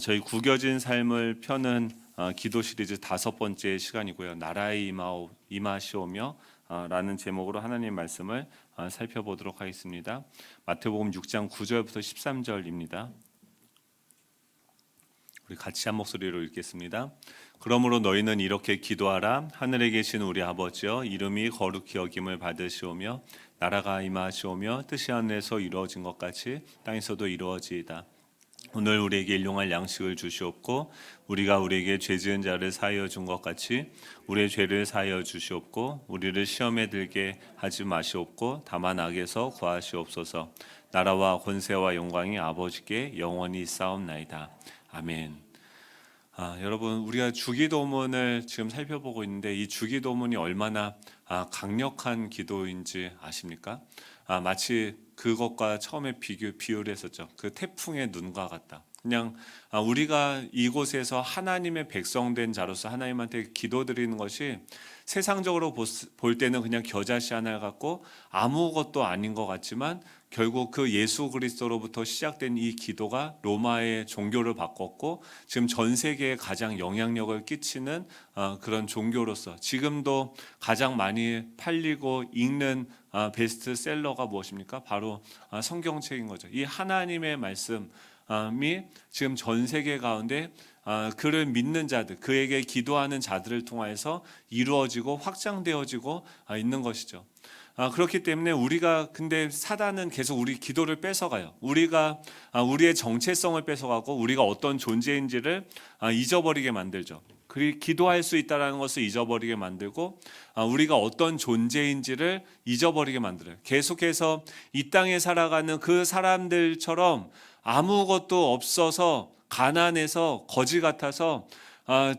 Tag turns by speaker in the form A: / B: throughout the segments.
A: 저희 구겨진 삶을 펴는 기도 시리즈 5번째 시간이고요. 나라의 임하시오며 라는 제목으로 하나님 말씀을 살펴보도록 하겠습니다. 마태복음 6장 9절부터 13절입니다. 우리 같이 한 목소리로 읽겠습니다. 그러므로 너희는 이렇게 기도하라. 하늘에 계신 우리 아버지여, 이름이 거룩히 여김을 받으시오며 나라가 임하시오며 뜻이 하늘에서 이루어진 것 같이 땅에서도 이루어지이다. 오늘 우리에게 일용할 양식을 주시옵고 우리가 우리에게 죄 지은 자를 사하여 준 것 같이 우리의 죄를 사하여 주시옵고 우리를 시험에 들게 하지 마시옵고 다만 악에서 구하시옵소서. 나라와 권세와 영광이 아버지께 영원히 있사옵나이다. 아멘. 여러분, 우리가 주기도문을 지금 살펴보고 있는데 이 주기도문이 얼마나 강력한 기도인지 아십니까? 마치 그것과 처음에 비유를 했었죠. 그 태풍의 눈과 같다. 그냥 우리가 이곳에서 하나님의 백성된 자로서 하나님한테 기도드리는 것이 세상적으로 볼 때는 그냥 겨자씨 하나 같고 아무것도 아닌 것 같지만 결국 그 예수 그리스도로부터 시작된 이 기도가 로마의 종교를 바꿨고 지금 전 세계에 가장 영향력을 끼치는 그런 종교로서 지금도 가장 많이 팔리고 읽는 베스트셀러가 무엇입니까? 바로 성경책인 거죠. 이 하나님의 말씀이 지금 전 세계 가운데 그를 믿는 자들, 그에게 기도하는 자들을 통해서 이루어지고 확장되어지고 있는 것이죠. 그렇기 때문에 우리가 근데 사단은 계속 우리 기도를 뺏어가요. 우리가 우리의 정체성을 뺏어가고 우리가 어떤 존재인지를 잊어버리게 만들죠. 기도할 수 있다는 것을 잊어버리게 만들고 우리가 어떤 존재인지를 잊어버리게 만들어요. 계속해서 이 땅에 살아가는 그 사람들처럼 아무것도 없어서 가난해서 거지 같아서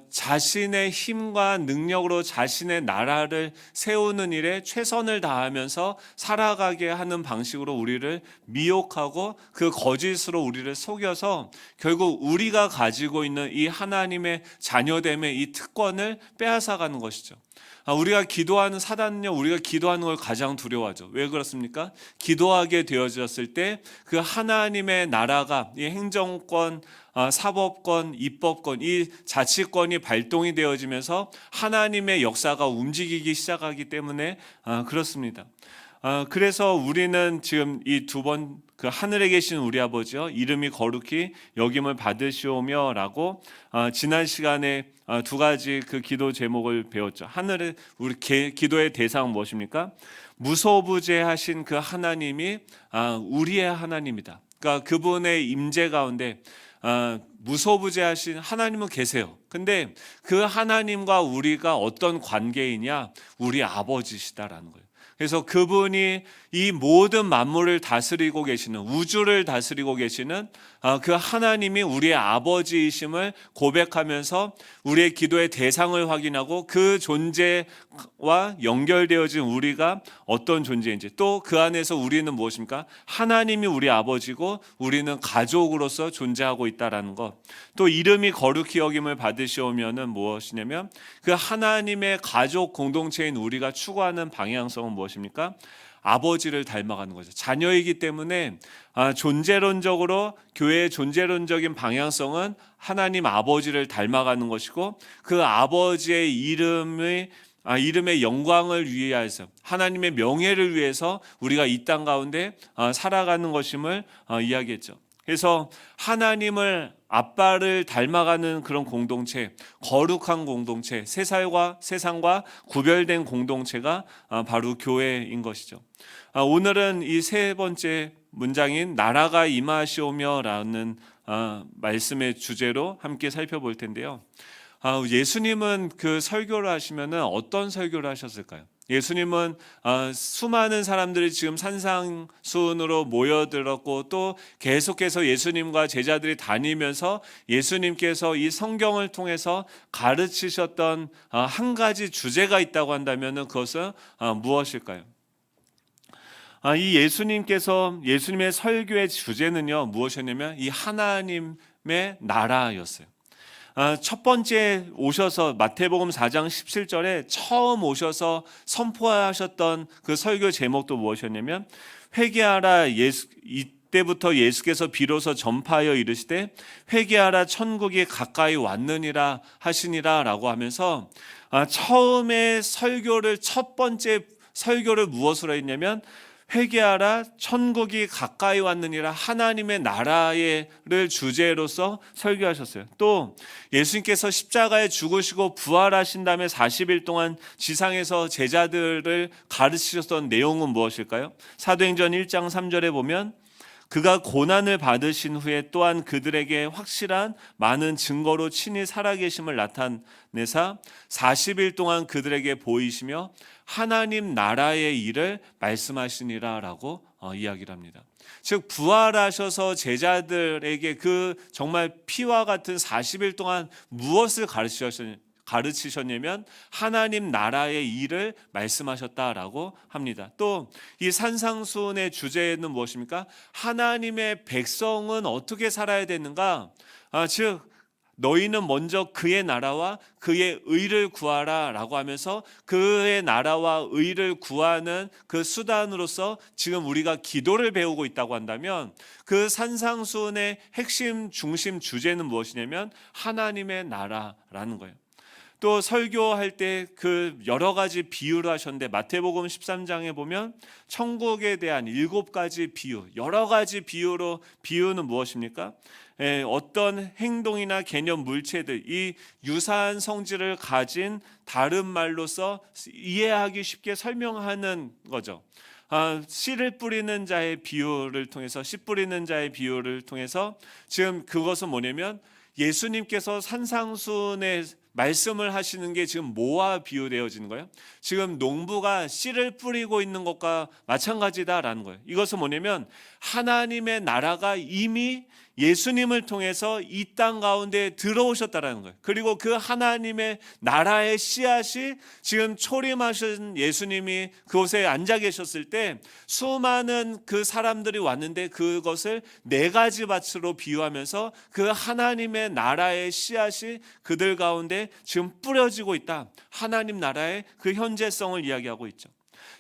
A: 자신의 힘과 능력으로 자신의 나라를 세우는 일에 최선을 다하면서 살아가게 하는 방식으로 우리를 미혹하고 그 거짓으로 우리를 속여서 결국 우리가 가지고 있는 이 하나님의 자녀됨의 이 특권을 빼앗아가는 것이죠. 우리가 기도하는 사단은요, 우리가 기도하는 걸 가장 두려워하죠. 왜 그렇습니까? 기도하게 되어졌을 때 그 하나님의 나라가 이 행정권, 사법권, 입법권, 이 자치권이 발동이 되어지면서 하나님의 역사가 움직이기 시작하기 때문에 그렇습니다. 그래서 우리는 지금 이 두 번 그 하늘에 계신 우리 아버지여, 이름이 거룩히 여김을 받으시오며 라고 지난 시간에 두 가지 그 기도 제목을 배웠죠. 하늘에 우리 기도의 대상은 무엇입니까? 무소부재하신 그 하나님이 우리의 하나님이다. 그러니까 그분의 임재 가운데 무소부재하신 하나님은 계세요. 근데 그 하나님과 우리가 어떤 관계이냐? 우리 아버지시다라는 거예요. 그래서 그분이 이 모든 만물을 다스리고 계시는, 우주를 다스리고 계시는 그 하나님이 우리의 아버지이심을 고백하면서 우리의 기도의 대상을 확인하고 그 존재와 연결되어진 우리가 어떤 존재인지, 또 그 안에서 우리는 무엇입니까? 하나님이 우리 아버지고 우리는 가족으로서 존재하고 있다라는 것. 또 이름이 거룩히 여김을 받으시오면은 무엇이냐면 그 하나님의 가족 공동체인 우리가 추구하는 방향성은 무엇입니까? 아버지를 닮아가는 거죠. 자녀이기 때문에 존재론적으로 교회의 존재론적인 방향성은 하나님 아버지를 닮아가는 것이고, 그 아버지의 이름의 영광을 위하여서, 하나님의 명예를 위해서 우리가 이 땅 가운데 살아가는 것임을 이야기했죠. 그래서 하나님을, 아빠를 닮아가는 그런 공동체, 거룩한 공동체, 세상과 구별된 공동체가 바로 교회인 것이죠. 오늘은 이 세 번째 문장인 나라가 임하시오며 라는 말씀의 주제로 함께 살펴볼 텐데요. 예수님은 그 설교를 하시면은 어떤 설교를 하셨을까요? 예수님은 수많은 사람들이 지금 산상수훈으로 모여들었고, 또 계속해서 예수님과 제자들이 다니면서 예수님께서 이 성경을 통해서 가르치셨던 한 가지 주제가 있다고 한다면 그것은 무엇일까요? 이 예수님의 설교의 주제는요, 무엇이었냐면 이 하나님의 나라였어요. 첫 번째 오셔서 마태복음 4장 17절에 처음 오셔서 선포하셨던 그 설교 제목도 무엇이었냐면 회개하라, 그때부터 예수께서 비로소 전파하여 이르시되 회개하라 천국이 가까이 왔느니라 하시니라라고 하면서 처음에 설교를 첫 번째 설교를 무엇으로 했냐면 회개하라 천국이 가까이 왔느니라 하나님의 나라를 주제로서 설교하셨어요. 또 예수님께서 십자가에 죽으시고 부활하신 다음에 40일 동안 지상에서 제자들을 가르치셨던 내용은 무엇일까요? 사도행전 1장 3절에 보면 그가 고난을 받으신 후에 또한 그들에게 확실한 많은 증거로 친히 살아계심을 나타내사 40일 동안 그들에게 보이시며 하나님 나라의 일을 말씀하시니라 라고 이야기를 합니다. 즉 부활하셔서 제자들에게 그 정말 피와 같은 40일 동안 무엇을 가르치셨냐면 하나님 나라의 일을 말씀하셨다라고 합니다. 또 이 산상수훈의 주제는 무엇입니까? 하나님의 백성은 어떻게 살아야 되는가? 즉 너희는 먼저 그의 나라와 그의 의를 구하라 라고 하면서 그의 나라와 의를 구하는 그 수단으로서 지금 우리가 기도를 배우고 있다고 한다면 그 산상수훈의 핵심 중심 주제는 무엇이냐면 하나님의 나라라는 거예요. 또 설교할 때 그 여러 가지 비유를 하셨는데 마태복음 13장에 보면 천국에 대한 7가지 비유, 여러 가지 비유로 비유는 무엇입니까? 어떤 행동이나 개념, 물체들, 이 유사한 성질을 가진 다른 말로서 이해하기 쉽게 설명하는 거죠. 씨를 뿌리는 자의 비유를 통해서 씨 뿌리는 자의 비유를 통해서 지금 그것은 뭐냐면 예수님께서 산상수훈에 말씀을 하시는 게 지금 뭐와 비유되어지는 거예요? 지금 농부가 씨를 뿌리고 있는 것과 마찬가지다라는 거예요. 이것은 뭐냐면 하나님의 나라가 이미 예수님을 통해서 이 땅 가운데 들어오셨다라는 거예요. 그리고 그 하나님의 나라의 씨앗이 지금 초림하신 예수님이 그곳에 앉아 계셨을 때 수많은 그 사람들이 왔는데 그것을 4가지 밭으로 비유하면서 그 하나님의 나라의 씨앗이 그들 가운데 지금 뿌려지고 있다. 하나님 나라의 그 현재성을 이야기하고 있죠.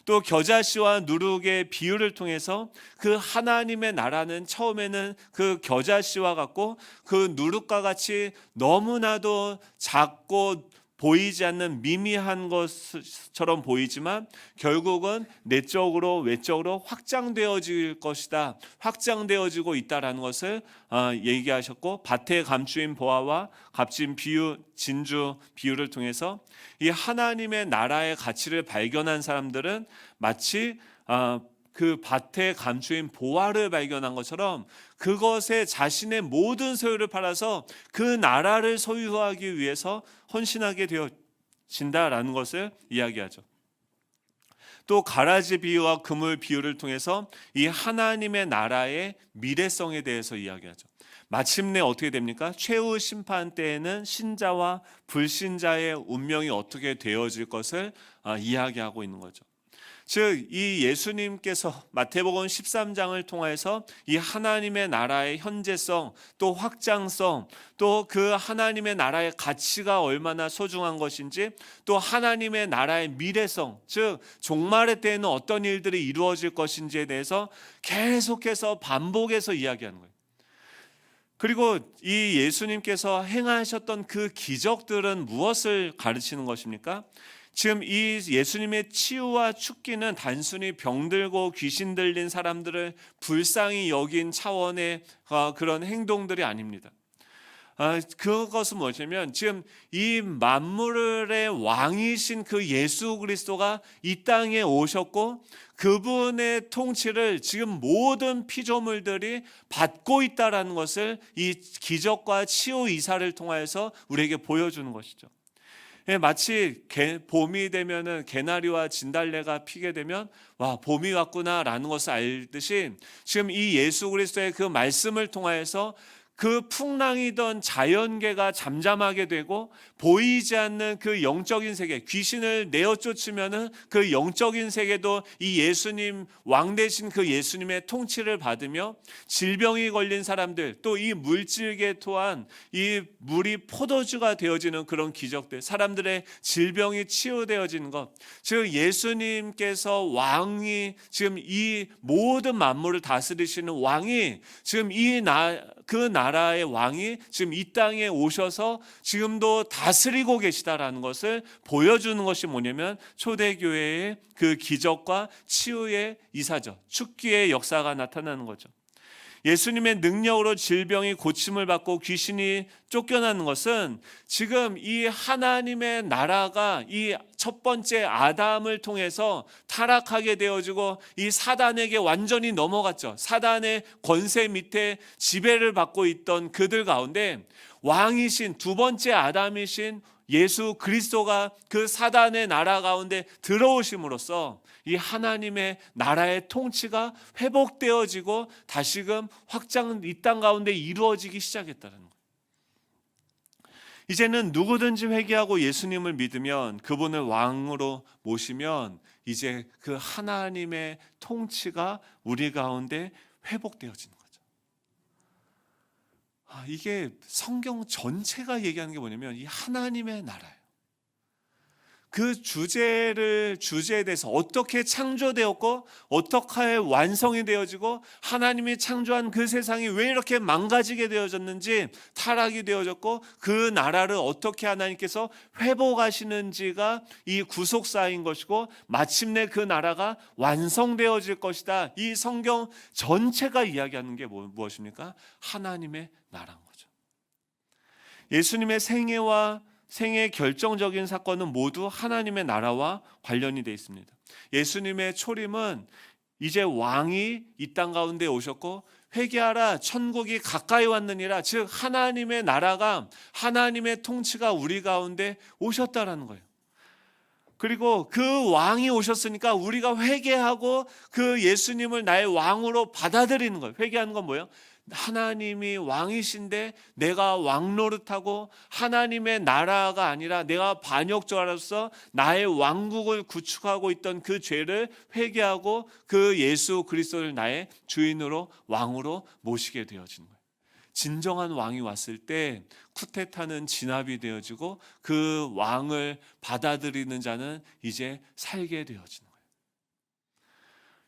A: 또 겨자씨와 누룩의 비유를 통해서 그 하나님의 나라는 처음에는 그 겨자씨와 같고 그 누룩과 같이 너무나도 작고 보이지 않는 미미한 것처럼 보이지만 결국은 내적으로 외적으로 확장되어질 것이다. 확장되어지고 있다라는 것을 얘기하셨고 밭에 감추인 보화와 값진 비유, 진주 비유를 통해서 이 하나님의 나라의 가치를 발견한 사람들은 마치 그 밭에 감추인 보화를 발견한 것처럼 그것에 자신의 모든 소유를 팔아서 그 나라를 소유하기 위해서 헌신하게 되어진다라는 것을 이야기하죠. 또 가라지 비유와 그물 비유를 통해서 이 하나님의 나라의 미래성에 대해서 이야기하죠. 마침내 어떻게 됩니까? 최후 심판 때에는 신자와 불신자의 운명이 어떻게 되어질 것을 이야기하고 있는 거죠. 즉 이 예수님께서 마태복음 13장을 통해서 이 하나님의 나라의 현재성 또 확장성 또 그 하나님의 나라의 가치가 얼마나 소중한 것인지 또 하나님의 나라의 미래성 즉 종말의 때에는 어떤 일들이 이루어질 것인지에 대해서 계속해서 반복해서 이야기하는 거예요. 그리고 이 예수님께서 행하셨던 그 기적들은 무엇을 가르치는 것입니까? 지금 이 예수님의 치유와 축기는 단순히 병들고 귀신 들린 사람들을 불쌍히 여긴 차원의 그런 행동들이 아닙니다. 그것은 뭐냐면 지금 이 만물의 왕이신 그 예수 그리스도가 이 땅에 오셨고 그분의 통치를 지금 모든 피조물들이 받고 있다라는 것을 이 기적과 치유 이사를 통해서 우리에게 보여주는 것이죠. 마치 봄이 되면은 개나리와 진달래가 피게 되면 와 봄이 왔구나라는 것을 알듯이 지금 이 예수 그리스도의 그 말씀을 통하여서 그 풍랑이던 자연계가 잠잠하게 되고 보이지 않는 그 영적인 세계, 귀신을 내어 쫓으면은 그 영적인 세계도 이 예수님, 왕 되신 그 예수님의 통치를 받으며 질병이 걸린 사람들, 또 이 물질계 또한 이 물이 포도주가 되어지는 그런 기적들, 사람들의 질병이 치유되어지는 것, 즉 예수님께서 왕이 지금 이 모든 만물을 다스리시는 왕이 지금 그 나라의 왕이 지금 이 땅에 오셔서 지금도 다스리고 계시다라는 것을 보여주는 것이 뭐냐면 초대교회의 그 기적과 치유의 이사죠. 축기의 역사가 나타나는 거죠. 예수님의 능력으로 질병이 고침을 받고 귀신이 쫓겨나는 것은 지금 이 하나님의 나라가 이 첫 번째 아담을 통해서 타락하게 되어지고 이 사단에게 완전히 넘어갔죠. 사단의 권세 밑에 지배를 받고 있던 그들 가운데 왕이신 두 번째 아담이신 예수 그리스도가 그 사단의 나라 가운데 들어오심으로써 이 하나님의 나라의 통치가 회복되어지고 다시금 확장 이 땅 가운데 이루어지기 시작했다는 거예요. 이제는 누구든지 회개하고 예수님을 믿으면 그분을 왕으로 모시면 이제 그 하나님의 통치가 우리 가운데 회복되어지는 거죠. 이게 성경 전체가 얘기하는 게 뭐냐면 이 하나님의 나라예요. 그 주제에 대해서 어떻게 창조되었고 어떻게 완성이 되어지고 하나님이 창조한 그 세상이 왜 이렇게 망가지게 되어졌는지 타락이 되어졌고 그 나라를 어떻게 하나님께서 회복하시는지가 이 구속사인 것이고 마침내 그 나라가 완성되어질 것이다. 이 성경 전체가 이야기하는 게 무엇입니까? 하나님의 나라인 거죠. 예수님의 생애의 결정적인 사건은 모두 하나님의 나라와 관련이 되어 있습니다. 예수님의 초림은 이제 왕이 이 땅 가운데 오셨고 회개하라 천국이 가까이 왔느니라, 즉 하나님의 나라가 하나님의 통치가 우리 가운데 오셨다라는 거예요. 그리고 그 왕이 오셨으니까 우리가 회개하고 그 예수님을 나의 왕으로 받아들이는 거예요. 회개하는 건 뭐예요? 하나님이 왕이신데 내가 왕 노릇하고 하나님의 나라가 아니라 내가 반역자로서 나의 왕국을 구축하고 있던 그 죄를 회개하고 그 예수 그리스도를 나의 주인으로 왕으로 모시게 되어지는 거예요. 진정한 왕이 왔을 때 쿠데타는 진압이 되어지고 그 왕을 받아들이는 자는 이제 살게 되어지는 거예요.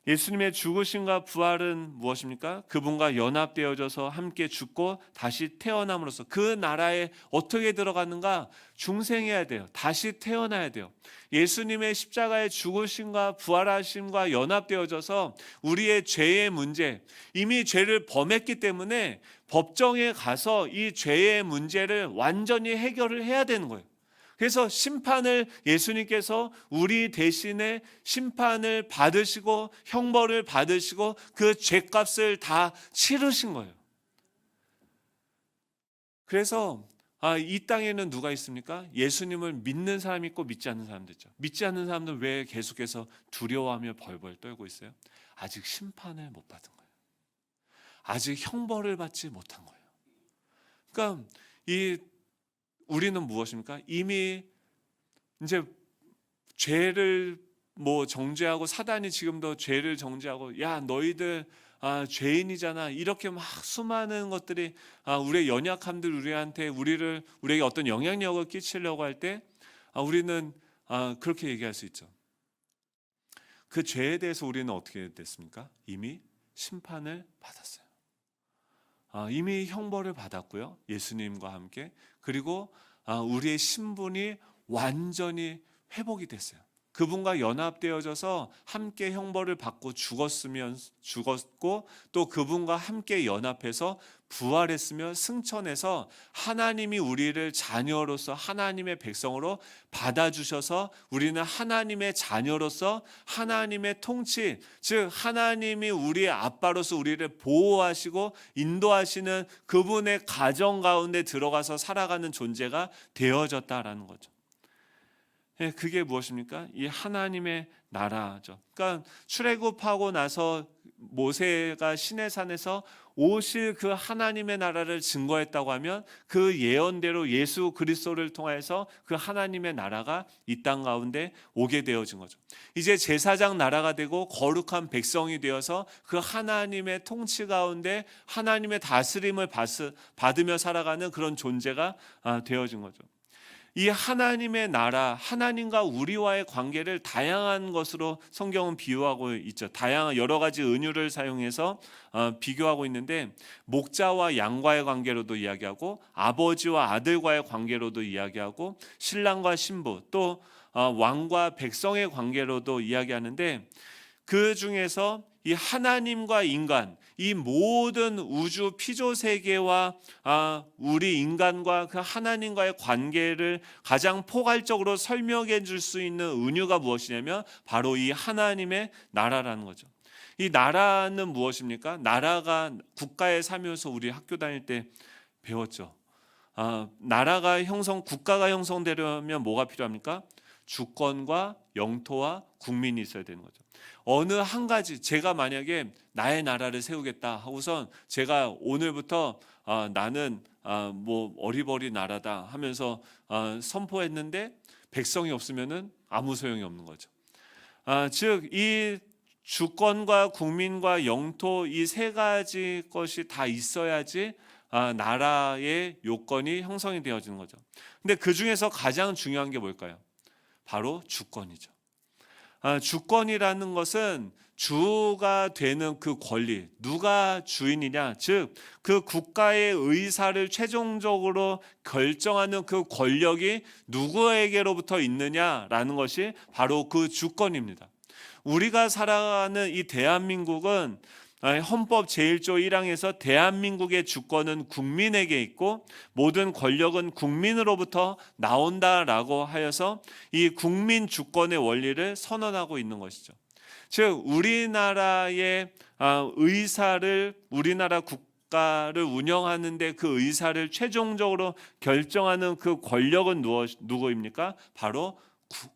A: 예수님의 죽으심과 부활은 무엇입니까? 그분과 연합되어져서 함께 죽고 다시 태어남으로써 그 나라에 어떻게 들어가는가? 중생해야 돼요. 다시 태어나야 돼요. 예수님의 십자가의 죽으심과 부활하심과 연합되어져서 우리의 죄의 문제, 이미 죄를 범했기 때문에 법정에 가서 이 죄의 문제를 완전히 해결을 해야 되는 거예요. 그래서 심판을 예수님께서 우리 대신에 심판을 받으시고 형벌을 받으시고 그 죄값을 다 치르신 거예요. 그래서 이 땅에는 누가 있습니까? 예수님을 믿는 사람이 있고 믿지 않는 사람도 있죠. 믿지 않는 사람들 왜 계속해서 두려워하며 벌벌 떨고 있어요? 아직 심판을 못 받은 거예요. 아직 형벌을 받지 못한 거예요. 그러니까 우리는 무엇입니까? 이미 이제 죄를 정죄하고 사단이 지금도 죄를 정죄하고 야 너희들 죄인이잖아 이렇게 막 수많은 것들이 우리의 연약함들 우리에게 어떤 영향력을 끼치려고 할 때 우리는 그렇게 얘기할 수 있죠. 그 죄에 대해서 우리는 어떻게 됐습니까? 이미 심판을 받았어요. 이미 형벌을 받았고요. 예수님과 함께. 그리고 우리의 신분이 완전히 회복이 됐어요. 그분과 연합되어져서 함께 형벌을 받고 죽었고 또 그분과 함께 연합해서 부활했으며 승천해서 하나님이 우리를 자녀로서 하나님의 백성으로 받아주셔서 우리는 하나님의 자녀로서 하나님의 통치, 즉 하나님이 우리의 아빠로서 우리를 보호하시고 인도하시는 그분의 가정 가운데 들어가서 살아가는 존재가 되어졌다라는 거죠. 예, 그게 무엇입니까? 이 하나님의 나라죠. 그러니까 출애굽하고 나서 모세가 시내산에서 오실 그 하나님의 나라를 증거했다고 하면 그 예언대로 예수 그리스도를 통해서 그 하나님의 나라가 이 땅 가운데 오게 되어진 거죠. 이제 제사장 나라가 되고 거룩한 백성이 되어서 그 하나님의 통치 가운데 하나님의 다스림을 받으며 살아가는 그런 존재가 되어진 거죠. 이 하나님의 나라, 하나님과 우리와의 관계를 다양한 것으로 성경은 비유하고 있죠. 다양한 여러 가지 은유를 사용해서 비교하고 있는데, 목자와 양과의 관계로도 이야기하고 아버지와 아들과의 관계로도 이야기하고 신랑과 신부, 또 왕과 백성의 관계로도 이야기하는데, 그 중에서 이 하나님과 인간, 이 모든 우주 피조 세계와 우리 인간과 그 하나님과의 관계를 가장 포괄적으로 설명해 줄 수 있는 은유가 무엇이냐면 바로 이 하나님의 나라라는 거죠. 이 나라는 무엇입니까? 나라가 국가에 살면서 우리 학교 다닐 때 배웠죠. 국가가 형성되려면 뭐가 필요합니까? 주권과 영토와 국민이 있어야 되는 거죠. 어느 한 가지, 제가 만약에 나의 나라를 세우겠다 하고선 제가 오늘부터 나는 뭐 어리버리 나라다 하면서 선포했는데 백성이 없으면은 아무 소용이 없는 거죠. 즉 이 주권과 국민과 영토, 이 세 가지 것이 다 있어야지 나라의 요건이 형성이 되어지는 거죠. 근데 그 중에서 가장 중요한 게 뭘까요? 바로 주권이죠. 주권이라는 것은 주가 되는 그 권리, 누가 주인이냐, 즉 그 국가의 의사를 최종적으로 결정하는 그 권력이 누구에게로부터 있느냐라는 것이 바로 그 주권입니다. 우리가 살아가는 이 대한민국은 헌법 제1조 1항에서 대한민국의 주권은 국민에게 있고 모든 권력은 국민으로부터 나온다라고 하여서 이 국민 주권의 원리를 선언하고 있는 것이죠. 즉 우리나라의 우리나라 국가를 운영하는데 그 의사를 최종적으로 결정하는 그 권력은 누구입니까? 바로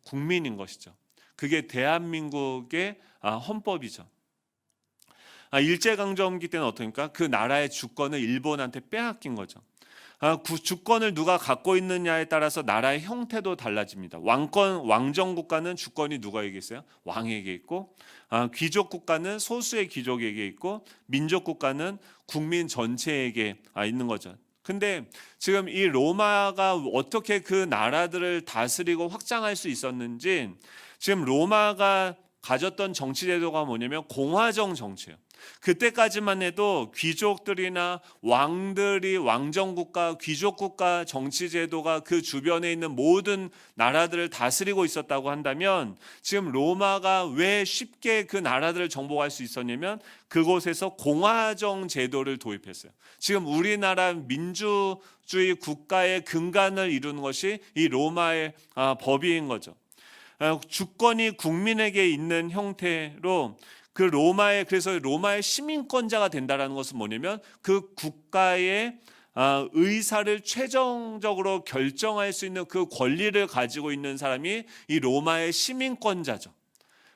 A: 국민인 것이죠. 그게 대한민국의 헌법이죠. 일제강점기 때는 어떻습니까? 그 나라의 주권을 일본한테 빼앗긴 거죠. 주권을 누가 갖고 있느냐에 따라서 나라의 형태도 달라집니다. 왕정 국가는 주권이 누구에게 있어요? 왕에게 있고, 귀족 국가는 소수의 귀족에게 있고, 민족 국가는 국민 전체에게 있는 거죠. 근데 지금 이 로마가 어떻게 그 나라들을 다스리고 확장할 수 있었는지, 지금 로마가 가졌던 정치 제도가 뭐냐면 공화정 정치예요. 그때까지만 해도 귀족들이나 왕들이 왕정국가, 귀족국가 정치 제도가 그 주변에 있는 모든 나라들을 다스리고 있었다고 한다면 지금 로마가 왜 쉽게 그 나라들을 정복할 수 있었냐면 그곳에서 공화정 제도를 도입했어요. 지금 우리나라 민주주의 국가의 근간을 이루는 것이 이 로마의 법인 거죠. 주권이 국민에게 있는 형태로 그래서 로마의 시민권자가 된다라는 것은 뭐냐면 그 국가의 의사를 최종적으로 결정할 수 있는 그 권리를 가지고 있는 사람이 이 로마의 시민권자죠.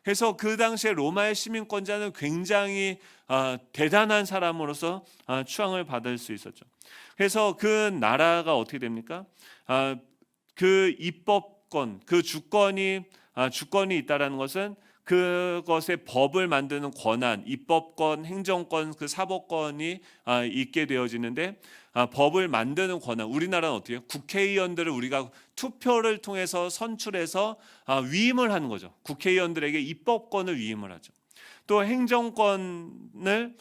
A: 그래서 그 당시에 로마의 시민권자는 굉장히 대단한 사람으로서 추앙을 받을 수 있었죠. 그래서 그 나라가 어떻게 됩니까? 그 입법권, 그 주권이 있다라는 것은 그것의 법을 만드는 권한, 입법권, 행정권, 그 사법권이 있게 되어지는데 법을 만드는 권한, 우리나라는 어떻게 해요? 국회의원들을 우리가 투표를 통해서 선출해서 위임을 하는 거죠. 국회의원들에게 입법권을 위임을 하죠. 또 행정권을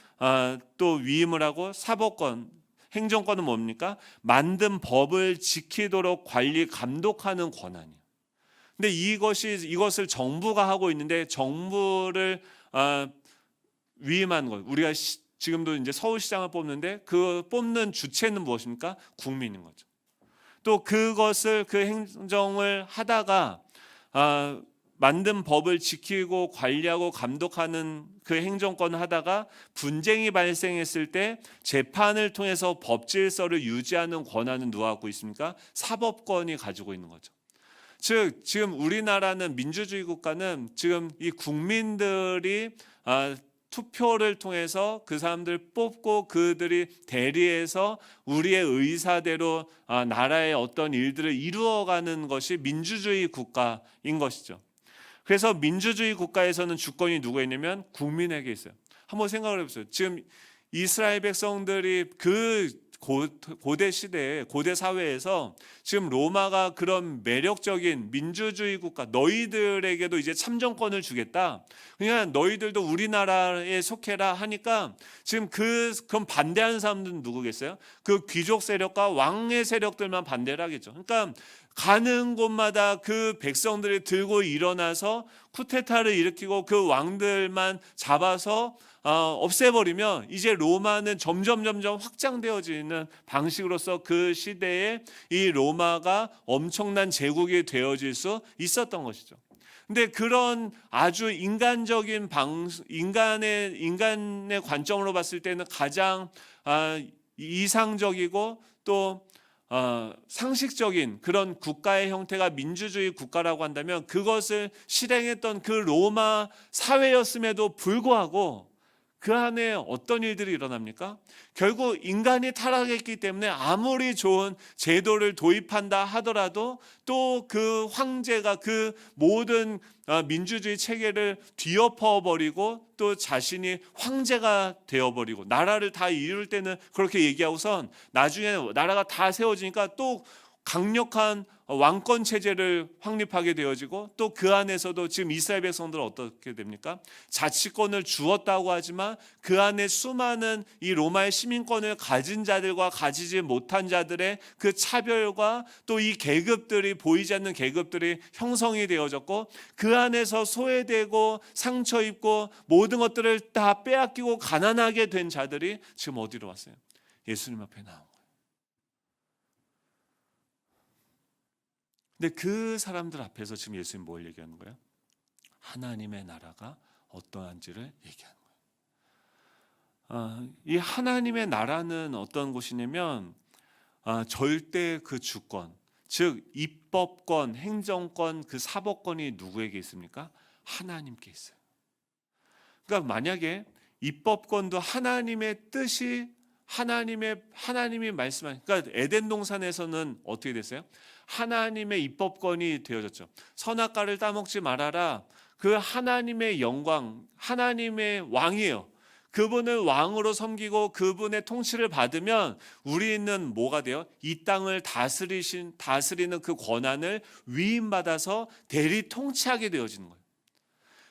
A: 또 위임을 하고 사법권, 행정권은 뭡니까? 만든 법을 지키도록 관리, 감독하는 권한이에요. 근데 이것을 정부가 하고 있는데 정부를 위임한 것. 우리가 지금도 이제 서울시장을 뽑는데 그 뽑는 주체는 무엇입니까? 국민인 거죠. 또 그것을 그 행정을 하다가 만든 법을 지키고 관리하고 감독하는 그 행정권을 하다가 분쟁이 발생했을 때 재판을 통해서 법 질서를 유지하는 권한은 누가 갖고 있습니까? 사법권이 가지고 있는 거죠. 즉 지금 우리나라는 민주주의 국가는 지금 이 국민들이 투표를 통해서 그 사람들 뽑고 그들이 대리해서 우리의 의사대로 나라의 어떤 일들을 이루어가는 것이 민주주의 국가인 것이죠. 그래서 민주주의 국가에서는 주권이 누구에 있냐면 국민에게 있어요. 한번 생각을 해보세요. 지금 이스라엘 백성들이 그 고대 시대에, 고대 사회에서 지금 로마가 그런 매력적인 민주주의 국가, 너희들에게도 이제 참정권을 주겠다, 그냥 너희들도 우리나라에 속해라 하니까 지금 그럼 반대하는 사람들은 누구겠어요? 그 귀족 세력과 왕의 세력들만 반대를 하겠죠. 그러니까 가는 곳마다 그 백성들이 들고 일어나서 쿠데타를 일으키고 그 왕들만 잡아서 없애버리면 이제 로마는 점점 확장되어지는 방식으로서 그 시대에 이 로마가 엄청난 제국이 되어질 수 있었던 것이죠. 근데 그런 아주 인간적인 인간의 관점으로 봤을 때는 가장 이상적이고 또 상식적인 그런 국가의 형태가 민주주의 국가라고 한다면 그것을 실행했던 그 로마 사회였음에도 불구하고 그 안에 어떤 일들이 일어납니까? 결국 인간이 타락했기 때문에 아무리 좋은 제도를 도입한다 하더라도 또 그 황제가 그 모든 민주주의 체계를 뒤엎어버리고 또 자신이 황제가 되어버리고 나라를 다 이룰 때는 그렇게 얘기하고선 나중에 나라가 다 세워지니까 또 강력한 왕권 체제를 확립하게 되어지고 또 그 안에서도 지금 이스라엘 백성들은 어떻게 됩니까? 자치권을 주었다고 하지만 그 안에 수많은 이 로마의 시민권을 가진 자들과 가지지 못한 자들의 그 차별과 또 이 계급들이 보이지 않는 계급들이 형성이 되어졌고 그 안에서 소외되고 상처 입고 모든 것들을 다 빼앗기고 가난하게 된 자들이 지금 어디로 왔어요? 예수님 앞에 나온 거예요. 근데 그 사람들 앞에서 지금 예수님 뭘 얘기하는 거예요? 하나님의 나라가 어떠한지를 얘기하는 거예요. 이 하나님의 나라는 어떤 곳이냐면 절대 그 주권, 즉 입법권, 행정권, 그 사법권이 누구에게 있습니까? 하나님께 있어요. 그러니까 만약에 입법권도 하나님의 뜻이 하나님이 말씀하신, 그러니까 에덴 동산에서는 어떻게 됐어요? 하나님의 입법권이 되어졌죠. 선악과를 따먹지 말아라. 그 하나님의 영광, 하나님의 왕이에요. 그분을 왕으로 섬기고 그분의 통치를 받으면 우리는 뭐가 돼요? 이 땅을 다스리는 그 권한을 위임받아서 대리 통치하게 되어지는 거예요.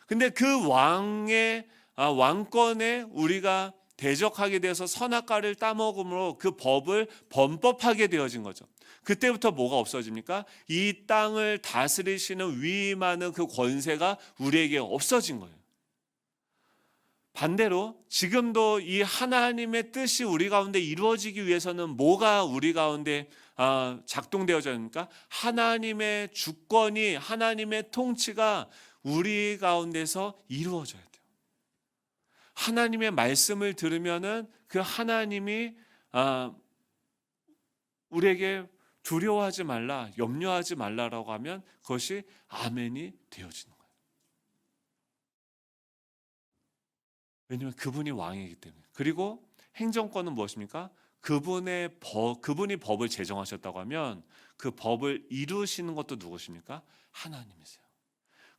A: 근데 그 왕의 왕권에 우리가 대적하게 되어서 선악과를 따먹음으로 그 법을 범법하게 되어진 거죠. 그때부터 뭐가 없어집니까? 이 땅을 다스리시는 위임하는 그 권세가 우리에게 없어진 거예요. 반대로 지금도 이 하나님의 뜻이 우리 가운데 이루어지기 위해서는 뭐가 우리 가운데 작동되어져야 합니까? 하나님의 주권이, 하나님의 통치가 우리 가운데서 이루어져야 돼요. 하나님의 말씀을 들으면은 그 하나님이 우리에게 두려워하지 말라, 염려하지 말라라고 하면 그것이 아멘이 되어지는 거예요. 왜냐하면 그분이 왕이기 때문에. 그리고 행정권은 무엇입니까? 그분이 법을 제정하셨다고 하면 그 법을 이루시는 것도 누구십니까? 하나님이세요.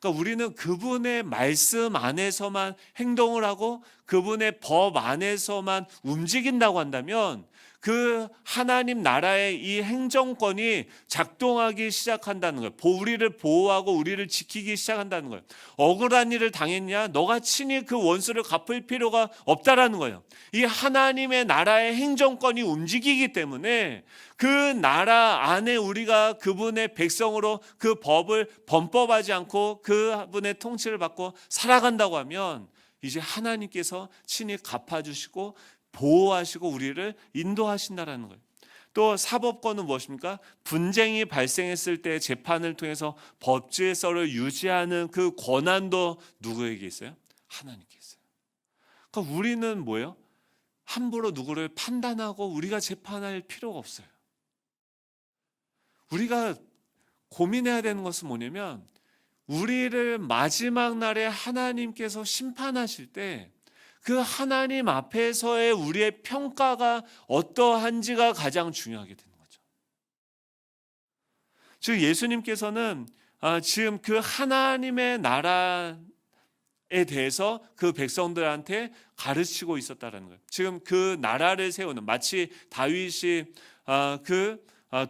A: 그러니까 우리는 그분의 말씀 안에서만 행동을 하고 그분의 법 안에서만 움직인다고 한다면 그 하나님 나라의 이 행정권이 작동하기 시작한다는 거예요. 우리를 보호하고 우리를 지키기 시작한다는 거예요. 억울한 일을 당했냐? 너가 친히 그 원수를 갚을 필요가 없다라는 거예요. 이 하나님의 나라의 행정권이 움직이기 때문에 그 나라 안에 우리가 그분의 백성으로 그 법을 범법하지 않고 그분의 통치를 받고 살아간다고 하면 이제 하나님께서 친히 갚아주시고 보호하시고 우리를 인도하신다라는 거예요. 또 사법권은 무엇입니까? 분쟁이 발생했을 때 재판을 통해서 법 질서를 유지하는 그 권한도 누구에게 있어요? 하나님께 있어요. 그러니까 우리는 뭐예요? 함부로 누구를 판단하고 우리가 재판할 필요가 없어요. 우리가 고민해야 되는 것은 뭐냐면 우리를 마지막 날에 하나님께서 심판하실 때 그 하나님 앞에서의 우리의 평가가 어떠한지가 가장 중요하게 되는 거죠. 즉 예수님께서는 지금 그 하나님의 나라에 대해서 그 백성들한테 가르치고 있었다라는 거예요. 지금 그 나라를 세우는, 마치 다윗이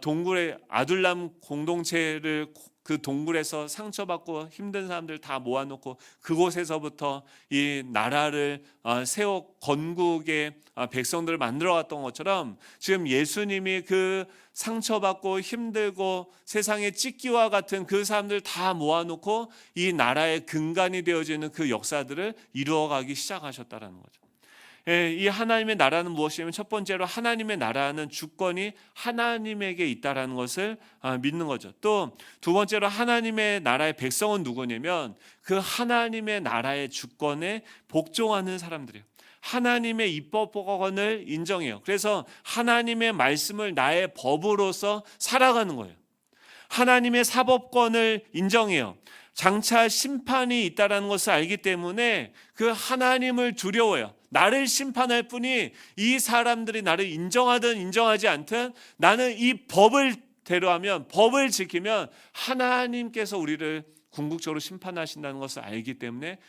A: 동굴에 아둘람 공동체를, 그 동굴에서 상처받고 힘든 사람들 다 모아놓고 그곳에서부터 이 나라를 세워 건국의 백성들을 만들어 갔던 것처럼, 지금 예수님이 그 상처받고 힘들고 세상에 찢기와 같은 그 사람들 다 모아놓고 이 나라의 근간이 되어지는 그 역사들을 이루어가기 시작하셨다라는 거죠. 이 하나님의 나라는 무엇이냐면, 첫 번째로 하나님의 나라는 주권이 하나님에게 있다라는 것을 믿는 거죠. 또 두 번째로 하나님의 나라의 백성은 누구냐면 그 하나님의 나라의 주권에 복종하는 사람들이에요. 하나님의 입법권을 인정해요. 그래서 하나님의 말씀을 나의 법으로서 살아가는 거예요. 하나님의 사법권을 인정해요. 장차 심판이 있다는 것을 알기 때문에 그 하나님을 두려워해요. 나를 심판할 뿐이, 이 사람들이 나를 인정하든 인정하지 않든 나는 이 법을 대로하면, 법을 지키면 하나님께서 우리를 궁극적으로 심판하신다는 것을 알기 때문에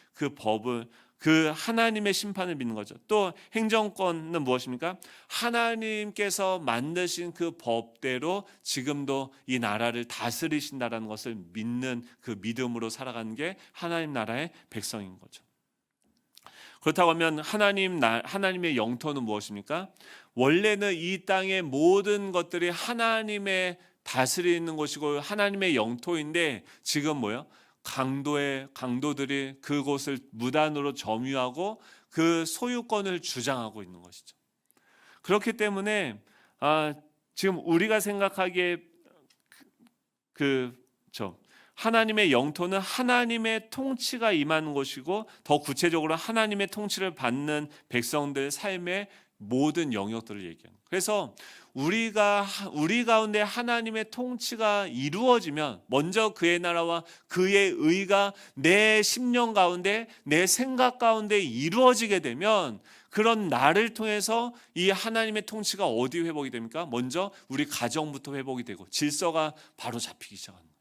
A: 그 하나님의 심판을 믿는 거죠. 또 행정권은 무엇입니까? 하나님께서 만드신 그 법대로 지금도 이 나라를 다스리신다는 것을 믿는 그 믿음으로 살아가는 게 하나님 나라의 백성인 거죠. 그렇다고 하면 하나님의 영토는 무엇입니까? 원래는 이 땅의 모든 것들이 하나님의 다스리는 곳이고 하나님의 영토인데, 지금 뭐요? 강도들이 그곳을 무단으로 점유하고 그 소유권을 주장하고 있는 것이죠. 그렇기 때문에 지금 우리가 생각하기에 하나님의 영토는 하나님의 통치가 임하는 곳이고, 더 구체적으로 하나님의 통치를 받는 백성들 삶의 모든 영역들을 얘기합니다. 그래서 우리 가운데 하나님의 통치가 이루어지면, 먼저 그의 나라와 그의 의가 내 심령 가운데, 내 생각 가운데 이루어지게 되면, 그런 나를 통해서 이 하나님의 통치가 어디 회복이 됩니까? 먼저 우리 가정부터 회복이 되고 질서가 바로 잡히기 시작합니다.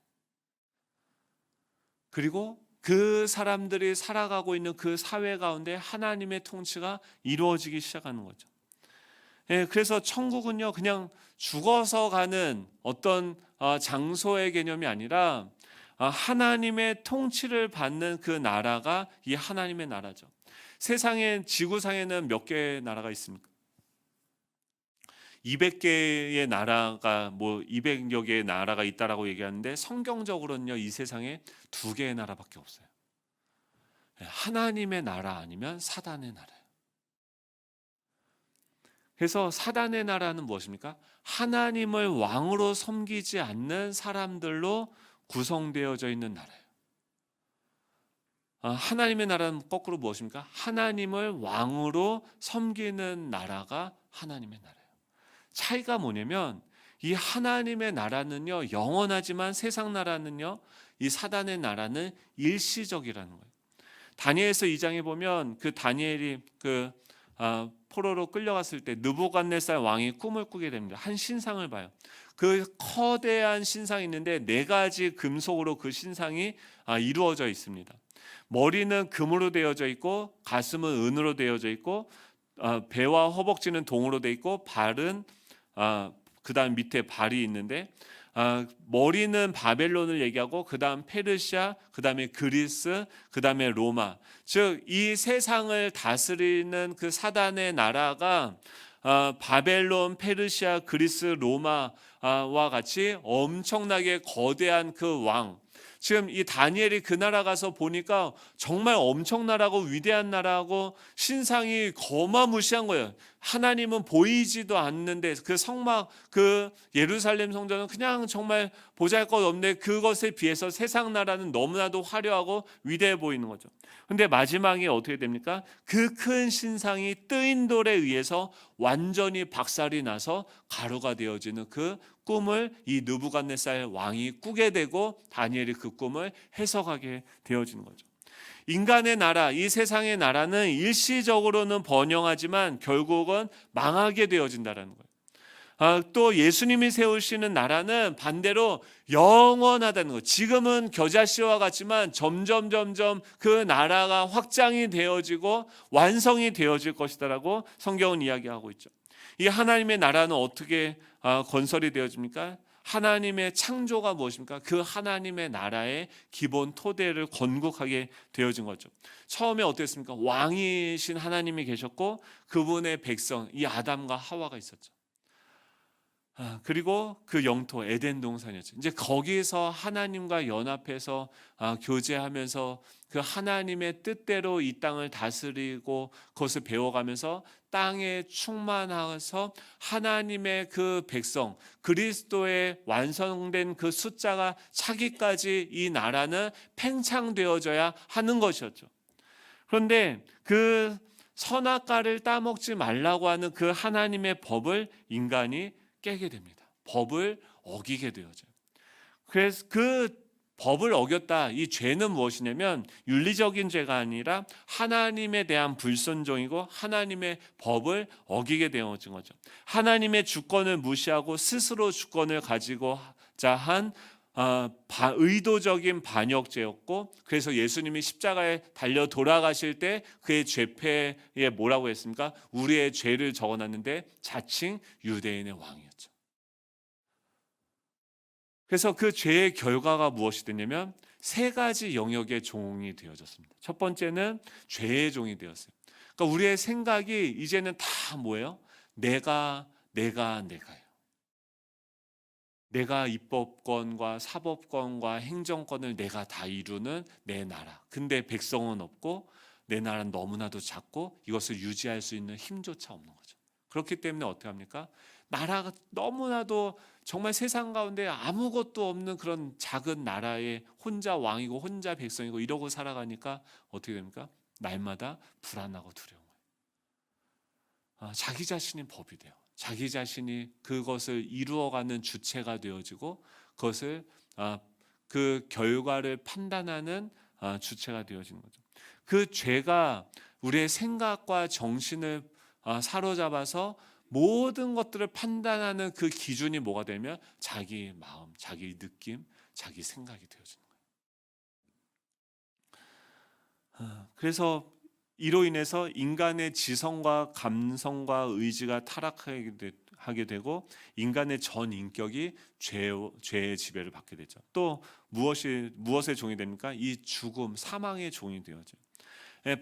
A: 그리고 그 사람들이 살아가고 있는 그 사회 가운데 하나님의 통치가 이루어지기 시작하는 거죠. 그래서 천국은요, 그냥 죽어서 가는 어떤 장소의 개념이 아니라 하나님의 통치를 받는 그 나라가 이 하나님의 나라죠. 지구상에는 몇 개의 나라가 있습니까? 200개의 나라가 200여 개의 나라가 있다라고 얘기하는데, 성경적으로는요 이 세상에 2개의 나라밖에 없어요. 하나님의 나라 아니면 사단의 나라예요. 그래서 사단의 나라는 무엇입니까? 하나님을 왕으로 섬기지 않는 사람들로 구성되어져 있는 나라예요. 하나님의 나라는 거꾸로 무엇입니까? 하나님을 왕으로 섬기는 나라가 하나님의 나라예요. 차이가 뭐냐면, 이 하나님의 나라는요 영원하지만 세상 나라는요, 이 사단의 나라는 일시적이라는 거예요. 다니엘서 2장에 보면 그 다니엘이 포로로 끌려갔을 때 느부갓네살 왕이 꿈을 꾸게 됩니다. 한 신상을 봐요. 그 커다란 신상이 있는데 4가지 금속으로 그 신상이 이루어져 있습니다. 머리는 금으로 되어져 있고, 가슴은 은으로 되어져 있고, 배와 허벅지는 동으로 되어 있고, 발은 그다음 밑에 발이 있는데, 머리는 바벨론을 얘기하고, 그다음 페르시아, 그다음에 그리스, 그다음에 로마. 즉 이 세상을 다스리는 그 사단의 나라가 바벨론, 페르시아, 그리스, 로마와 같이 엄청나게 거대한 그 왕. 지금 이 다니엘이 그 나라 가서 보니까 정말 엄청나라고 위대한 나라고 신상이 거마무시한 거예요. 하나님은 보이지도 않는데 그 성막, 그 예루살렘 성전은 그냥 정말 보잘것없는데 그것에 비해서 세상 나라는 너무나도 화려하고 위대해 보이는 거죠. 근데 마지막에 어떻게 됩니까? 그 큰 신상이 뜨인 돌에 의해서 완전히 박살이 나서 가루가 되어지는 그 꿈을 이 느부갓네살 왕이 꾸게 되고 다니엘이 그 꿈을 해석하게 되어지는 거죠. 인간의 나라, 이 세상의 나라는 일시적으로는 번영하지만 결국은 망하게 되어진다는 거예요. 또 예수님이 세우시는 나라는 반대로 영원하다는 거예요. 지금은 겨자씨와 같지만 점점 그 나라가 확장이 되어지고 완성이 되어질 것이다라고 성경은 이야기하고 있죠. 이 하나님의 나라는 어떻게 건설이 되어집니까? 하나님의 창조가 무엇입니까? 그 하나님의 나라의 기본 토대를 건국하게 되어진 거죠. 처음에 어땠습니까? 왕이신 하나님이 계셨고 그분의 백성, 이 아담과 하와가 있었죠. 그리고 그 영토 에덴 동산이었죠. 이제 거기서 하나님과 연합해서 교제하면서 그 하나님의 뜻대로 이 땅을 다스리고 그것을 배워가면서 땅에 충만해서 하나님의 그 백성 그리스도의 완성된 그 숫자가 차기까지 이 나라는 팽창되어져야 하는 것이었죠. 그런데 그 선악과를 따먹지 말라고 하는 그 하나님의 법을 인간이 깨게 됩니다. 법을 어기게 되어져요. 그래서 그 법을 어겼다. 이 죄는 무엇이냐면 윤리적인 죄가 아니라 하나님에 대한 불순종이고 하나님의 법을 어기게 되어진 거죠. 하나님의 주권을 무시하고 스스로 주권을 가지고자 한 의도적인 반역죄였고, 그래서 예수님이 십자가에 달려 돌아가실 때 그의 죄패에 뭐라고 했습니까? 우리의 죄를 적어놨는데 자칭 유대인의 왕이었죠. 그래서 그 죄의 결과가 무엇이 됐냐면 세 가지 영역의 종이 되어졌습니다. 첫 번째는 죄의 종이 되었어요. 그러니까 우리의 생각이 이제는 다 뭐예요? 내가요. 내가 입법권과 사법권과 행정권을 내가 다 이루는 내 나라. 근데 백성은 없고 내 나라는 너무나도 작고 이것을 유지할 수 있는 힘조차 없는 거죠. 그렇기 때문에 어떻게 합니까? 나라가 너무나도 정말 세상 가운데 아무것도 없는 그런 작은 나라에 혼자 왕이고 혼자 백성이고 이러고 살아가니까 어떻게 됩니까? 날마다 불안하고 두려운 거예요. 자기 자신이 법이 돼요. 자기 자신이 그것을 이루어가는 주체가 되어지고 그것을 그 결과를 판단하는 주체가 되어지는 거죠. 그 죄가 우리의 생각과 정신을 사로잡아서 모든 것들을 판단하는 그 기준이 뭐가 되면 자기 마음, 자기 느낌, 자기 생각이 되어지는 거예요. 그래서 이로 인해서 인간의 지성과 감성과 의지가 타락하게 되고 인간의 전 인격이 죄의 지배를 받게 되죠. 또 무엇의 종이 됩니까? 이 죽음, 사망의 종이 되어져요.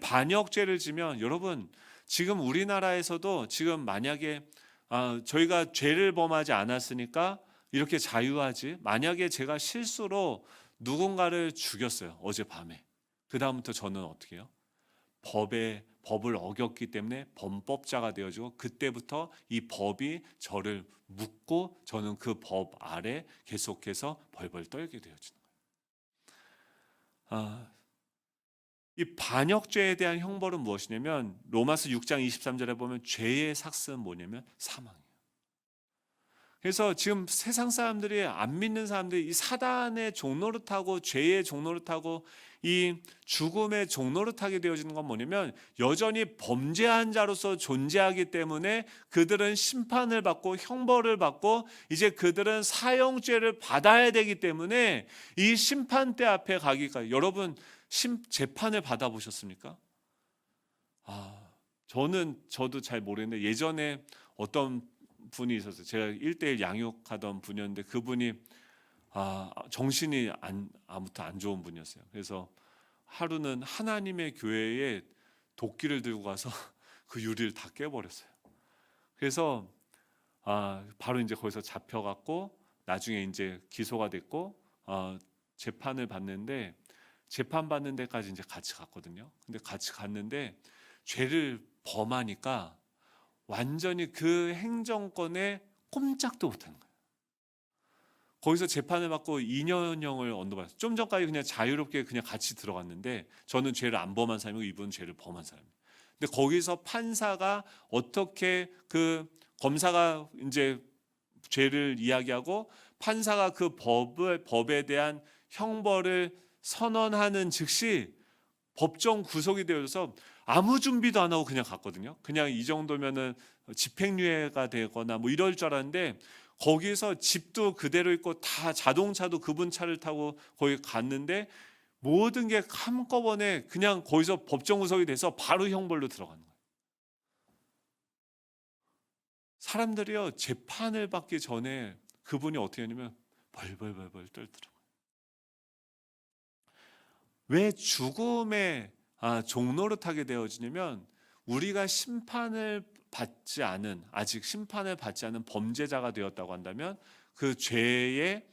A: 반역죄를 지면 여러분 지금 우리나라에서도 지금 만약에 저희가 죄를 범하지 않았으니까 이렇게 자유하지, 만약에 제가 실수로 누군가를 죽였어요 어젯밤에, 그 다음부터 저는 어떻게 해요? 법을 어겼기 때문에 범법자가 되어지고 그때부터 이 법이 저를 묶고 저는 그 법 아래 계속해서 벌벌 떨게 되어지는 거예요. 이 반역죄에 대한 형벌은 무엇이냐면 로마서 6장 23절에 보면 죄의 삭스는 뭐냐면 사망이에요. 그래서 지금 세상 사람들이, 안 믿는 사람들이 이 사단의 종노릇하고 죄의 종노릇하고 이 죽음의 종노릇하게 되어지는 건 뭐냐면 여전히 범죄한 자로서 존재하기 때문에 그들은 심판을 받고 형벌을 받고 이제 그들은 사형죄를 받아야 되기 때문에 이 심판대 앞에 가기까지, 여러분 재판을 받아보셨습니까? 저도 잘 모르겠는데 예전에 어떤 분이 있었어요. 제가 1:1 양육하던 분이었는데 그분이 정신이 아무튼 안 좋은 분이었어요. 그래서 하루는 하나님의 교회에 도끼를 들고 가서 그 유리를 다 깨버렸어요. 그래서 바로 이제 거기서 잡혀갔고 나중에 이제 기소가 됐고 재판을 받는데, 재판 받는 데까지 이제 같이 갔거든요. 근데 같이 갔는데 죄를 범하니까 완전히 그 행정권에 꼼짝도 못하는 거예요. 거기서 재판을 받고 2년형을 언도받았어요. 좀 전까지 그냥 자유롭게 그냥 같이 들어갔는데 저는 죄를 안 범한 사람이고 이분은 죄를 범한 사람이에요. 근데 거기서 판사가 어떻게 그 검사가 이제 죄를 이야기하고 판사가 그 법에 대한 형벌을 선언하는 즉시 법정 구속이 되어서 아무 준비도 안 하고 그냥 갔거든요. 그냥 이 정도면은 집행유예가 되거나 뭐 이럴 줄 알았는데 거기서 집도 그대로 있고 다 자동차도 그분 차를 타고 거기 갔는데 모든 게 한꺼번에 그냥 거기서 법정 구속이 돼서 바로 형벌로 들어가는 거예요. 사람들이요 재판을 받기 전에 그분이 어떻게 하냐면 벌벌벌벌 떨더라고요. 왜 죽음의 종노릇하게 되어지냐면 우리가 아직 심판을 받지 않은 범죄자가 되었다고 한다면 그 죄의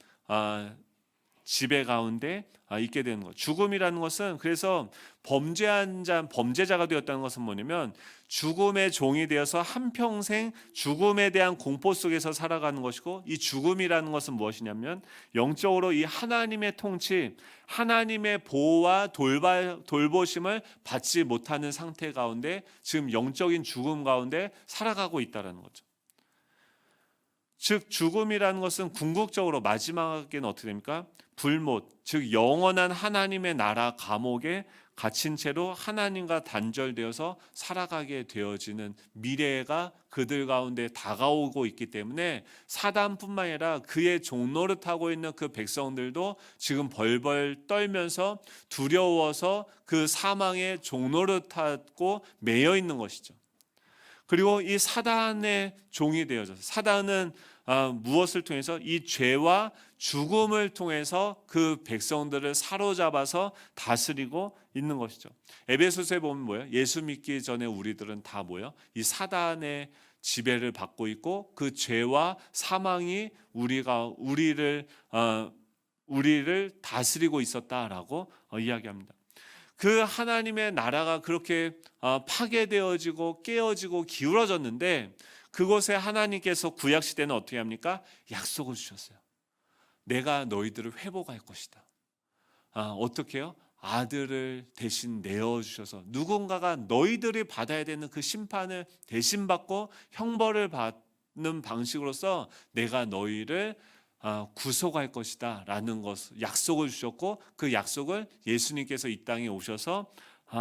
A: 지배 가운데 있게 되는 것. 죽음이라는 것은 그래서 범죄자가 되었다는 것은 뭐냐면 죽음의 종이 되어서 한평생 죽음에 대한 공포 속에서 살아가는 것이고, 이 죽음이라는 것은 무엇이냐면 영적으로 이 하나님의 통치, 하나님의 보호와 돌보심을 받지 못하는 상태 가운데 지금 영적인 죽음 가운데 살아가고 있다는 거죠. 즉 죽음이라는 것은 궁극적으로 마지막에는 어떻게 됩니까? 불못, 즉 영원한 하나님의 나라 감옥에 갇힌 채로 하나님과 단절되어서 살아가게 되어지는 미래가 그들 가운데 다가오고 있기 때문에 사단뿐만 아니라 그의 종노릇하고 있는 그 백성들도 지금 벌벌 떨면서 두려워서 그 사망의 종노릇하고 매여 있는 것이죠. 그리고 이 사단의 종이 되어져서, 사단은 무엇을 통해서? 이 죄와 죽음을 통해서 그 백성들을 사로잡아서 다스리고 있는 것이죠. 에베소서에 보면 뭐예요? 예수 믿기 전에 우리들은 다 뭐예요? 이 사단의 지배를 받고 있고 그 죄와 사망이 우리를 다스리고 있었다라고 이야기합니다. 그 하나님의 나라가 그렇게 파괴되어지고 깨어지고 기울어졌는데 그곳에 하나님께서 구약시대는 어떻게 합니까? 약속을 주셨어요. 내가 너희들을 회복할 것이다. 어떻게 해요? 아들을 대신 내어주셔서 누군가가 너희들이 받아야 되는 그 심판을 대신 받고 형벌을 받는 방식으로서 내가 너희를 구속할 것이다 라는 것을 약속을 주셨고, 그 약속을 예수님께서 이 땅에 오셔서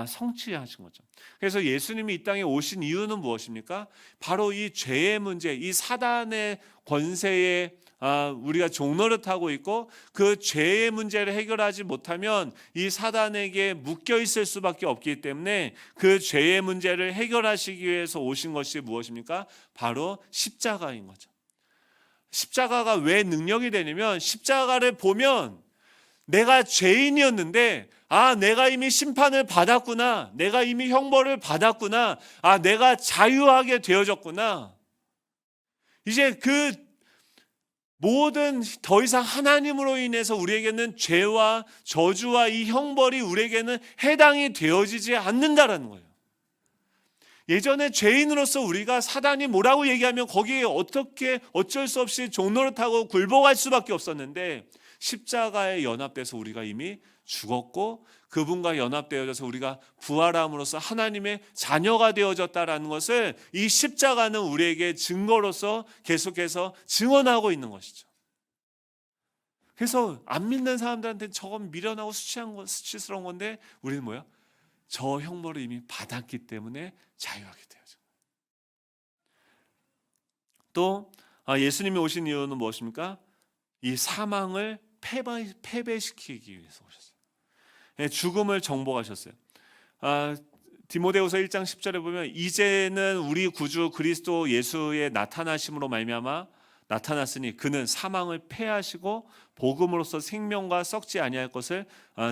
A: 성취하신 거죠. 그래서 예수님이 이 땅에 오신 이유는 무엇입니까? 바로 이 죄의 문제, 이 사단의 권세에 우리가 종노릇하고 있고 그 죄의 문제를 해결하지 못하면 이 사단에게 묶여 있을 수밖에 없기 때문에 그 죄의 문제를 해결하시기 위해서 오신 것이 무엇입니까? 바로 십자가인 거죠. 십자가가 왜 능력이 되냐면 십자가를 보면 내가 죄인이었는데 내가 이미 심판을 받았구나, 내가 이미 형벌을 받았구나, 내가 자유하게 되어졌구나. 이제 그 모든 더 이상 하나님으로 인해서 우리에게는 죄와 저주와 이 형벌이 우리에게는 해당이 되어지지 않는다라는 거예요. 예전에 죄인으로서 우리가 사단이 뭐라고 얘기하면 거기에 어쩔 수 없이 종노릇하고 굴복할 수밖에 없었는데 십자가에 연합돼서 우리가 이미 죽었고 그분과 연합되어져서 우리가 부활함으로써 하나님의 자녀가 되어졌다라는 것을 이 십자가는 우리에게 증거로서 계속해서 증언하고 있는 것이죠. 그래서 안 믿는 사람들한테 저건 미련하고 수치스러운 건데 우리는 뭐야? 저 형벌을 이미 받았기 때문에 자유하게 되어져. 또 예수님이 오신 이유는 무엇입니까? 이 사망을 패배시키기 위해서 오셨어요. 죽음을 정복하셨어요. 디모데후서 1장 10절에 보면 이제는 우리 구주 그리스도 예수의 나타나심으로 말미암아 나타났으니 그는 사망을 패하시고 복음으로써 생명과 썩지 아니할 것을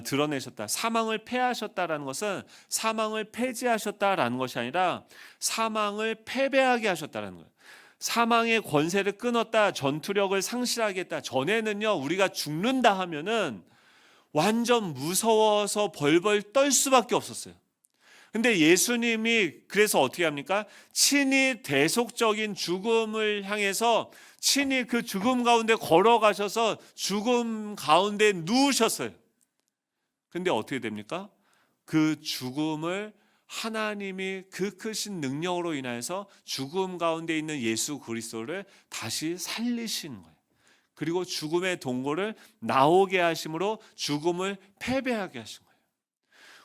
A: 드러내셨다. 사망을 패하셨다라는 것은 사망을 폐지하셨다라는 것이 아니라 사망을 패배하게 하셨다라는 거예요. 사망의 권세를 끊었다, 전투력을 상실하게 했다. 전에는요 우리가 죽는다 하면은 완전 무서워서 벌벌 떨 수밖에 없었어요. 근데 예수님이 그래서 어떻게 합니까? 친히 대속적인 죽음을 향해서 친히 그 죽음 가운데 걸어가셔서 죽음 가운데 누우셨어요. 근데 어떻게 됩니까? 그 죽음을 하나님이 그 크신 능력으로 인하여서 죽음 가운데 있는 예수 그리스도를 다시 살리신 거예요. 그리고 죽음의 동고를 나오게 하심으로 죽음을 패배하게 하신 거예요.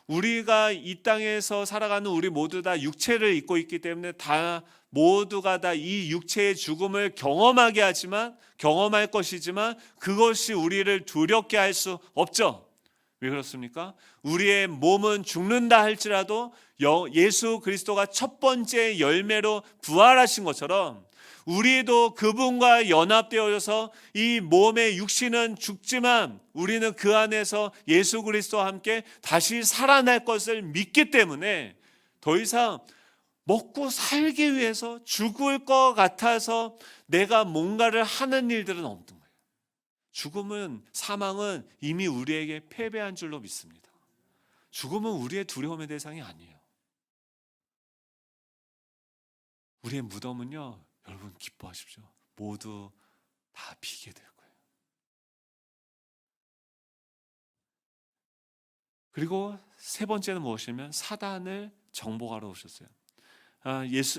A: 우리가 이 땅에서 살아가는 우리 모두 다 육체를 입고 있기 때문에 다 모두가 다 이 육체의 죽음을 경험할 것이지만 그것이 우리를 두렵게 할 수 없죠. 왜 그렇습니까? 우리의 몸은 죽는다 할지라도 예수 그리스도가 첫 번째 열매로 부활하신 것처럼 우리도 그분과 연합되어서 이 몸의 육신은 죽지만 우리는 그 안에서 예수 그리스도와 함께 다시 살아날 것을 믿기 때문에 더 이상 먹고 살기 위해서 죽을 것 같아서 내가 뭔가를 하는 일들은 없는 거예요. 죽음은, 사망은 이미 우리에게 패배한 줄로 믿습니다. 죽음은 우리의 두려움의 대상이 아니에요. 우리의 무덤은요, 여러분 기뻐하십시오. 모두 다 비게 될 거예요. 그리고 세 번째는 무엇이냐면 사단을 정복하러 오셨어요.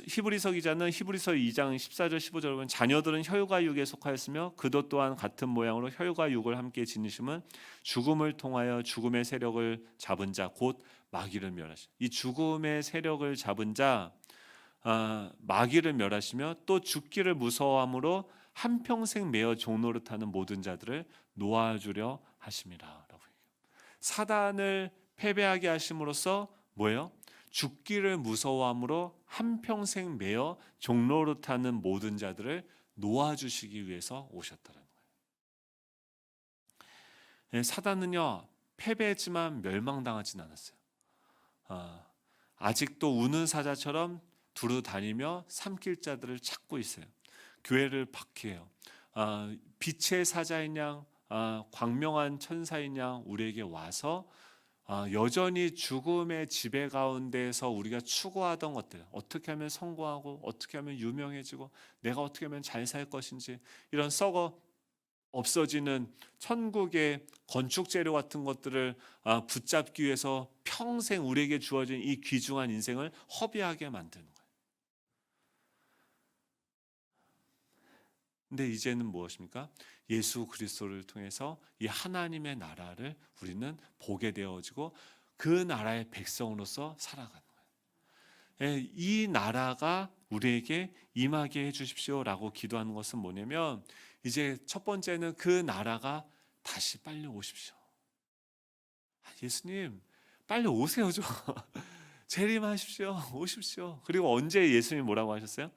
A: 히브리서 기자는 히브리서 2장 14절 15절을 보면 자녀들은 혈과 육에 속하였으며 그도 또한 같은 모양으로 혈과 육을 함께 지니심은 죽음을 통하여 죽음의 세력을 잡은 자 곧 마귀를 멸하시. 이 죽음의 세력을 잡은 자 마귀를 멸하시며 또 죽기를 무서워함으로 한평생 매어 종노릇하는 모든 자들을 놓아주려 하심이라라고 얘기해요. 사단을 패배하게 하심으로써 뭐예요? 죽기를 무서워함으로 한평생 매어 종노릇하는 모든 자들을 놓아주시기 위해서 오셨다는 거예요. 사단은요 패배했지만 멸망당하진 않았어요. 아직도 우는 사자처럼 두루 다니며 삼킬 자들을 찾고 있어요. 교회를 박해해요. 빛의 사자인 양, 광명한 천사인 양 우리에게 와서 여전히 죽음의 지배 가운데에서 우리가 추구하던 것들, 어떻게 하면 성공하고 어떻게 하면 유명해지고 내가 어떻게 하면 잘 살 것인지, 이런 썩어 없어지는 천국의 건축 재료 같은 것들을 붙잡기 위해서 평생 우리에게 주어진 이 귀중한 인생을 허비하게 만드는 거예요. 근데 이제는 무엇입니까? 예수 그리스도를 통해서 이 하나님의 나라를 우리는 보게 되어지고 그 나라의 백성으로서 살아가는 거예요. 이 나라가 우리에게 임하게 해주십시오라고 기도하는 것은 뭐냐면, 이제 첫 번째는 그 나라가 다시 빨리 오십시오. 예수님 빨리 오세요 좀. 재림하십시오. 오십시오. 그리고 언제 예수님이 뭐라고 하셨어요?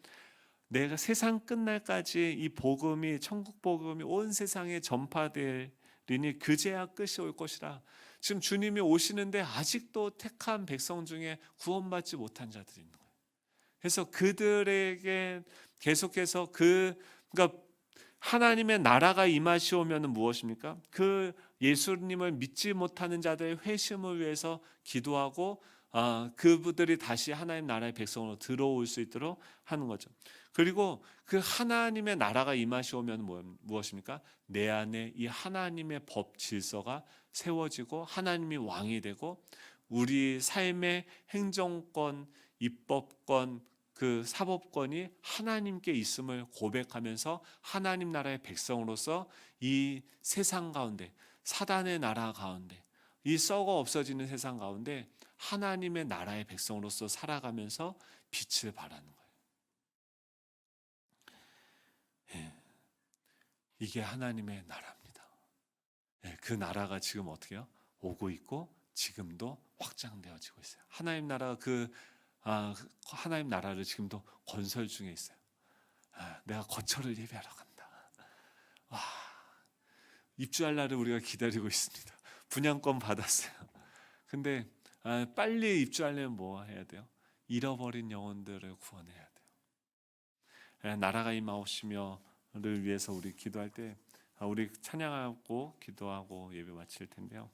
A: 내가 세상 끝날까지 이 복음이, 천국 복음이 온 세상에 전파되리니 그제야 끝이 올 것이라. 지금 주님이 오시는데 아직도 택한 백성 중에 구원받지 못한 자들이 있는 거예요. 그래서 그들에게 계속해서 그러니까 하나님의 나라가 임하시오면은 무엇입니까? 그 예수님을 믿지 못하는 자들의 회심을 위해서 기도하고 그분들이 다시 하나님 나라의 백성으로 들어올 수 있도록 하는 거죠. 그리고 그 하나님의 나라가 임하시오면 무엇입니까? 내 안에 이 하나님의 법 질서가 세워지고 하나님이 왕이 되고 우리 삶의 행정권, 입법권, 그 사법권이 하나님께 있음을 고백하면서 하나님 나라의 백성으로서 이 세상 가운데, 사단의 나라 가운데, 이 썩어 없어지는 세상 가운데 하나님의 나라의 백성으로서 살아가면서 빛을 발하는 거예요. 이게 하나님의 나라입니다. 그 나라가 지금 어떻게 해요? 오고 있고 지금도 확장되어지고 있어요. 하나님 나라가 하나님 나라를 지금도 건설 중에 있어요. 내가 거처를 예비하러 간다. 와, 입주할 날을 우리가 기다리고 있습니다. 분양권 받았어요. 근데 빨리 입주하려면 뭐 해야 돼요? 잃어버린 영혼들을 구원해야 돼요. 나라가 임하옵시며를 위해서 우리 기도할 때 우리 찬양하고 기도하고 예배 마칠 텐데요.